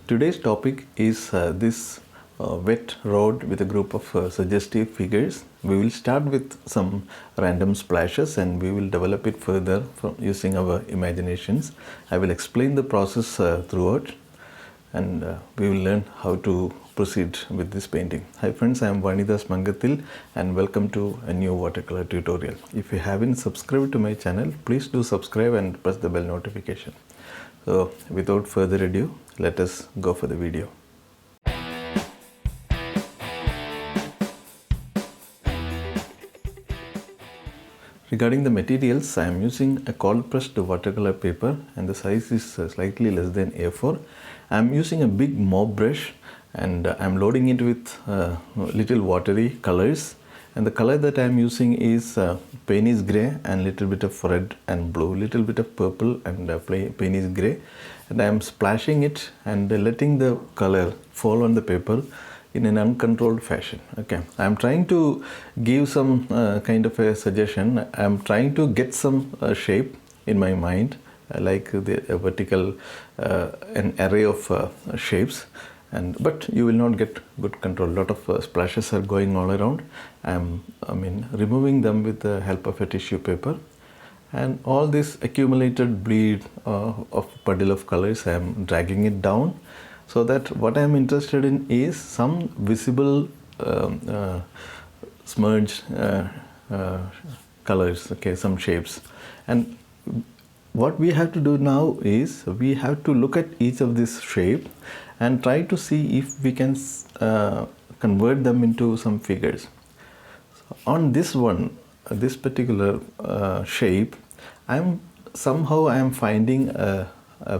Today's topic is this wet road with a group of suggestive figures. We will start with some random splashes and we will develop it further from using our imaginations. I will explain the process throughout and we will learn how to proceed with this painting. Hi friends, I am Vanidas Mangathil and welcome to a new watercolor tutorial. If you haven't subscribed to my channel, please do subscribe and press the bell notification. So without further ado, let us go for the video. Regarding the materials, I am using a cold pressed watercolor paper and the size is slightly less than A4. I am using a big mop brush and I am loading it with little watery colors, and the color that I am using is Payne's grey and little bit of red and blue, little bit of purple and Payne's grey, and I am splashing it and letting the color fall on the paper in an uncontrolled fashion. Okay, I am trying to give some kind of a suggestion. I am trying to get some shape in my mind, like the vertical an array of shapes, but you will not get good control. A lot of splashes are going all around. I mean removing them with the help of a tissue paper, and all this accumulated bleed of puddle of colors, I am dragging it down, so that what I am interested in is some visible smudged colors, okay, some shapes. And what we have to do now is we have to look at each of these shape and try to see if we can convert them into some figures. So on this one, this particular shape, I am finding a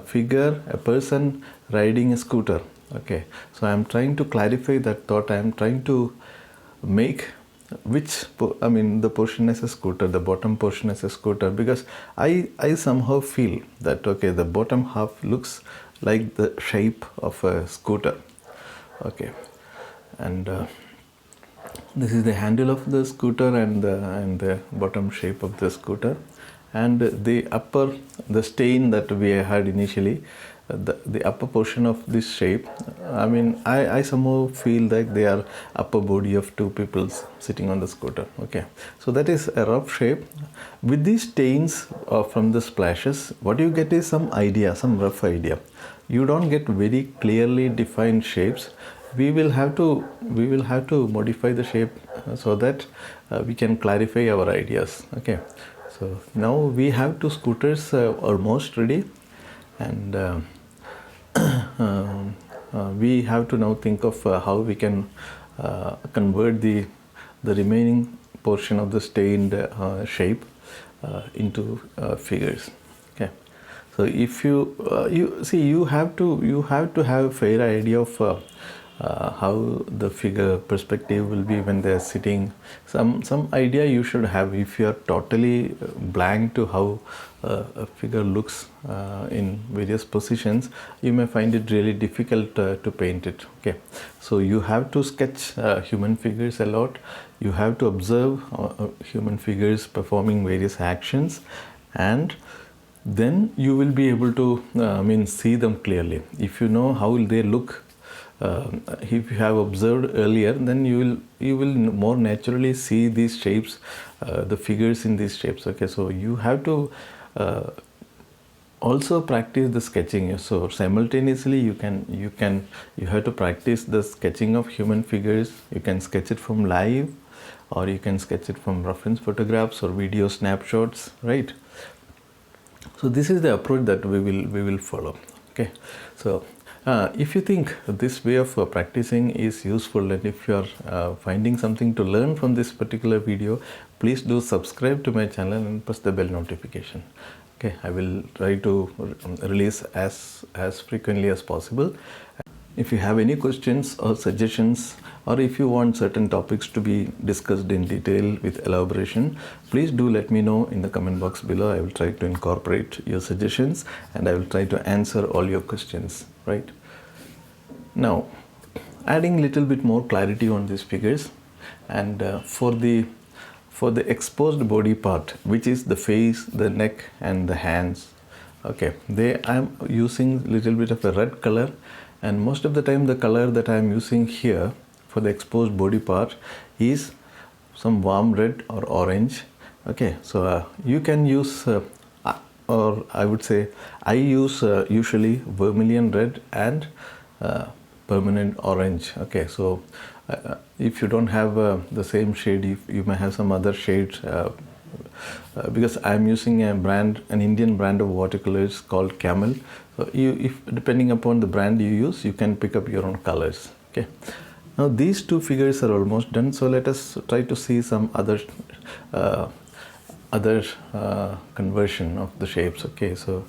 figure, a person riding a scooter. Okay, so I am trying to clarify that thought. I am trying to make the portion as a scooter, the bottom portion as a scooter, because I somehow feel that okay, the bottom half looks like the shape of a scooter. Okay, and this is the handle of the scooter and the bottom shape of the scooter, and the stain that we had initially, the upper portion of this shape, I somehow feel that they are upper body of two people sitting on the scooter. Okay, so that is a rough shape. With these stains from the splashes, what you get is some idea, some rough idea. You don't get very clearly defined shapes. We will have to modify the shape so that we can clarify our ideas. Okay, so now we have two scooters almost ready, and we have to now think of how we can convert the remaining portion of the stained shape into figures. Okay, so if you have to have a fair idea of how the figure perspective will be when they are sitting. Some idea you should have. If you are totally blank to how a figure looks in various positions, you may find it really difficult to paint it. Okay, so you have to sketch human figures a lot. You have to observe human figures performing various actions, and then you will be able to see them clearly. If you know how they look, if you have observed earlier, then you will more naturally see these shapes, the figures in these shapes. Okay, so you have to also practice the sketching. So simultaneously you have to practice the sketching of human figures. You can sketch it from live, or you can sketch it from reference photographs or video snapshots, right? So this is the approach that we will follow. Okay, so if you think this way of practicing is useful, and if you are finding something to learn from this particular video, please do subscribe to my channel and press the bell notification. Okay, I will try to release as frequently as possible. If you have any questions or suggestions, or if you want certain topics to be discussed in detail with elaboration, please do let me know in the comment box below. I will try to incorporate your suggestions and I will try to answer all your questions, right? Now, adding little bit more clarity on these figures, and for the exposed body part, which is the face, the neck and the hands, okay, I'm using little bit of a red color and most of the time the color that I am using here for the exposed body part is some warm red or orange. Okay, so you can use or I would say I use usually vermilion red and permanent orange. Okay, so if you don't have the same shade, you may have some other shades, because I'm using an Indian brand of watercolors called Camel. So if depending upon the brand you use, you can pick up your own colors. Okay, now these two figures are almost done, so let us try to see some other conversion of the shapes. Okay, so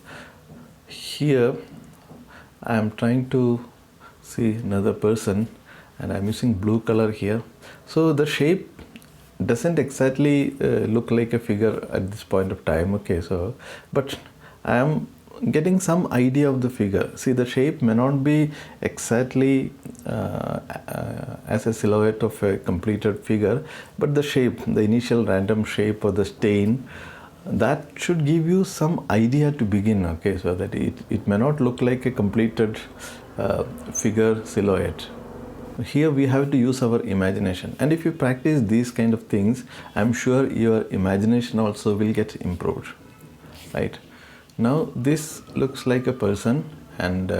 here I am trying to see another person, and I'm using blue color here. So the shape doesn't exactly look like a figure at this point of time. Okay, so but I am getting some idea of the figure. See, the shape may not be exactly as a silhouette of a completed figure, but the shape, the initial random shape or the stain, that should give you some idea to begin. Okay, so that it may not look like a completed figure silhouette. Here we have to use our imagination, and if you practice these kind of things, I'm sure your imagination also will get improved. Right, now this looks like a person, and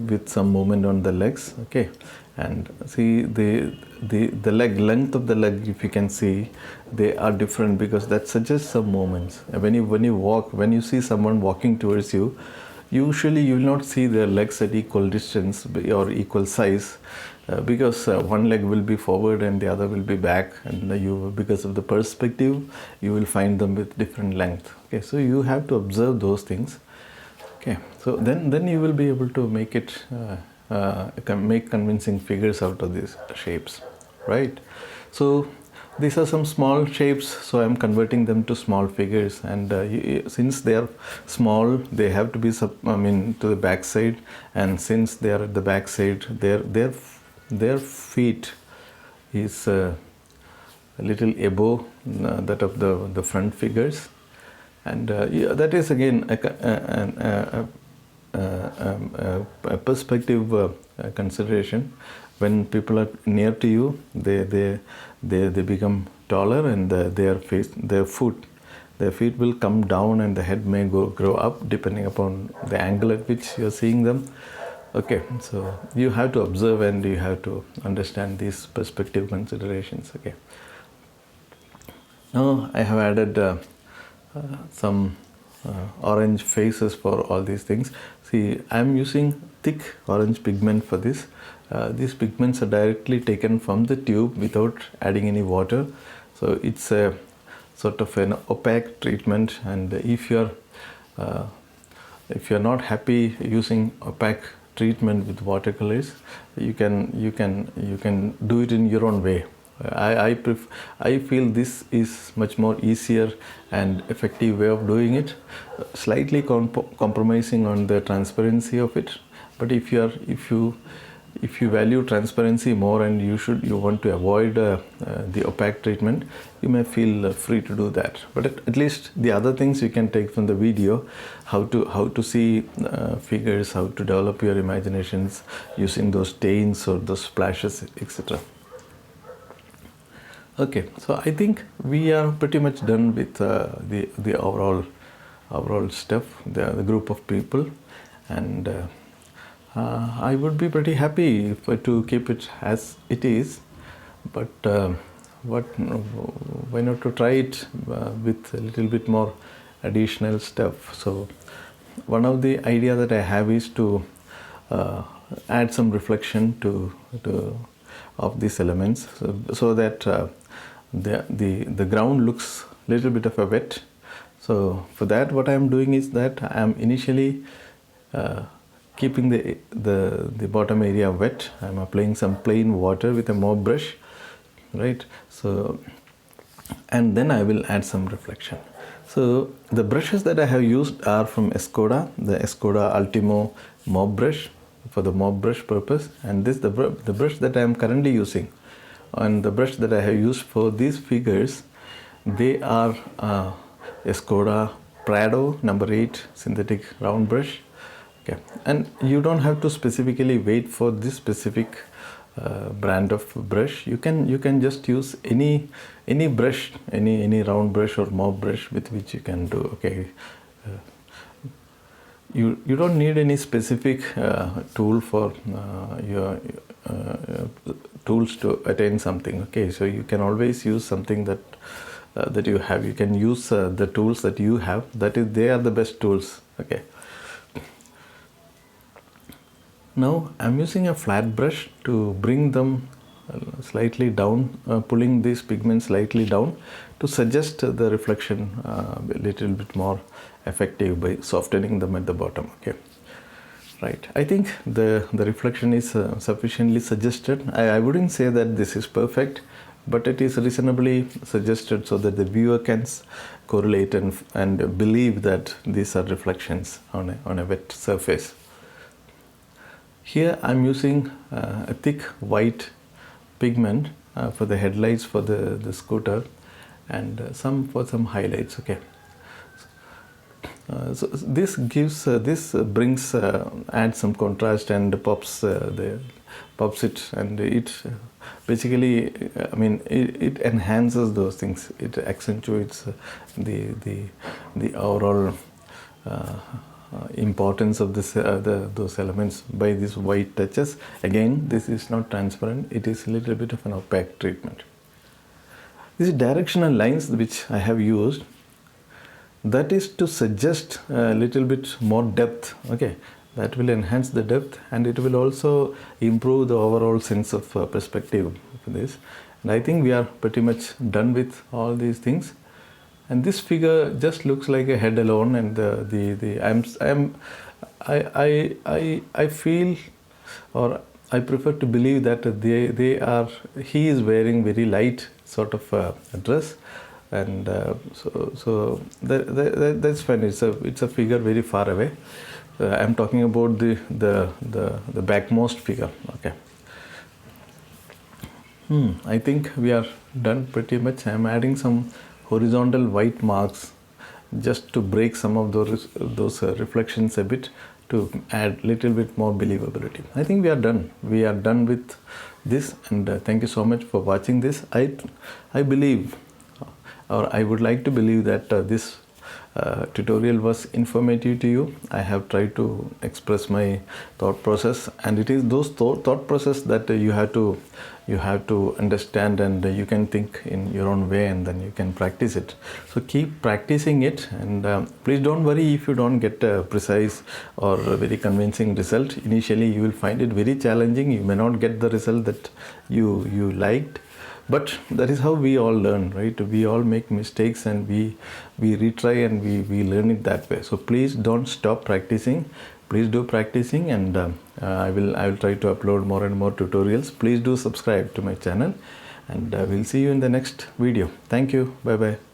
with some movement on the legs. Okay, and see the leg length of the leg, if you can see, they are different because that suggests some movements. When you walk, when you see someone walking towards you, usually you will not see their legs at equal distance or equal size, because one leg will be forward and the other will be back, and because of the perspective, you will find them with different length. Okay, so you have to observe those things. Okay, so then you will be able to make it make convincing figures out of these shapes, right? So these are some small shapes, so I'm converting them to small figures, and since they are small, they have to be to the back side, and since they are at the back side, their feet is a little above that of the front figures, and that is again a perspective consideration. When people are near to you, they become taller, and their feet will come down, and the head may grow up depending upon the angle at which you are seeing them. Okay, so you have to observe and you have to understand these perspective considerations. Okay, now I have added some orange faces for all these things. See, I am using thick orange pigment for this. These pigments are directly taken from the tube without adding any water, so it's a sort of an opaque treatment. And if you're not happy using opaque treatment with watercolors, you can do it in your own way. I feel this is much more easier and effective way of doing it, slightly compromising on the transparency of it. But if you value transparency more, and you want to avoid the opaque treatment, you may feel free to do that. But at least the other things you can take from the video, how to see figures, how to develop your imaginations using those stains or those splashes, etc. Okay, so I think we are pretty much done with the overall stuff, the group of people, and I would be pretty happy to keep it as it is, but why not to try it with a little bit more additional stuff. So one of the idea that I have is to add some reflection to of these elements, so that the ground looks a little bit of a wet. So for that, what I am doing is that I am initially keeping the bottom area wet. I am applying some plain water with a mop brush, right? So, and then I will add some reflection. So the brushes that I have used are from Escoda, the Escoda Ultimo mop brush for the mop brush purpose, and this the brush that I am currently using, and the brush that I have used for these figures, they are Escoda Prado number 8 synthetic round brush. Okay, Okay, and you don't have to specifically wait for this specific brand of brush. You can just use any brush, any round brush or mop brush with which you can do. Okay, you don't need any specific tool for your tools to attain something. Okay, so you can always use something that that you have. You can use the tools that you have. That is, they are the best tools. Okay. Now I'm using a flat brush to bring them slightly down, pulling these pigments slightly down to suggest the reflection a little bit more effective by softening them at the bottom. Okay, right. I think the reflection is sufficiently suggested. I wouldn't say that this is perfect, but it is reasonably suggested so that the viewer can correlate and believe that these are reflections on a wet surface. Here I'm using a thick white pigment for the headlights for the scooter, and some highlights. Okay, so this gives this brings adds some contrast and pops it, and it basically I mean it enhances those things. It accentuates the overall importance of this those elements by these white touches. Again, this is not transparent, it is a little bit of an opaque treatment. These directional lines which I have used, that is to suggest a little bit more depth. Okay, that will enhance the depth, and it will also improve the overall sense of perspective for this. And I think we are pretty much done with all these things. And this figure just looks like a head alone, and I feel, or I prefer to believe that he is wearing very light sort of dress, and so that's fine. It's a figure very far away. I'm talking about the backmost figure. Okay. I think we are done pretty much. I'm adding some horizontal white marks just to break some of those reflections a bit, to add little bit more believability. I think we are done. We are done with this, and thank you so much for watching this. I believe, or I would like to believe, that this tutorial was informative to you. I have tried to express my thought process, and it is those thought process that you have to understand, and you can think in your own way, and then you can practice it. So keep practicing it, and please don't worry if you don't get a precise or a very convincing result. Initially you will find it very challenging. You may not get the result that you liked, but that is how we all learn, right? We all make mistakes, and we retry, and we learn it that way. So please don't stop practicing. Please do practicing, and I will try to upload more and more tutorials. Please do subscribe to my channel, and we'll see you in the next video. Thank you. Bye bye.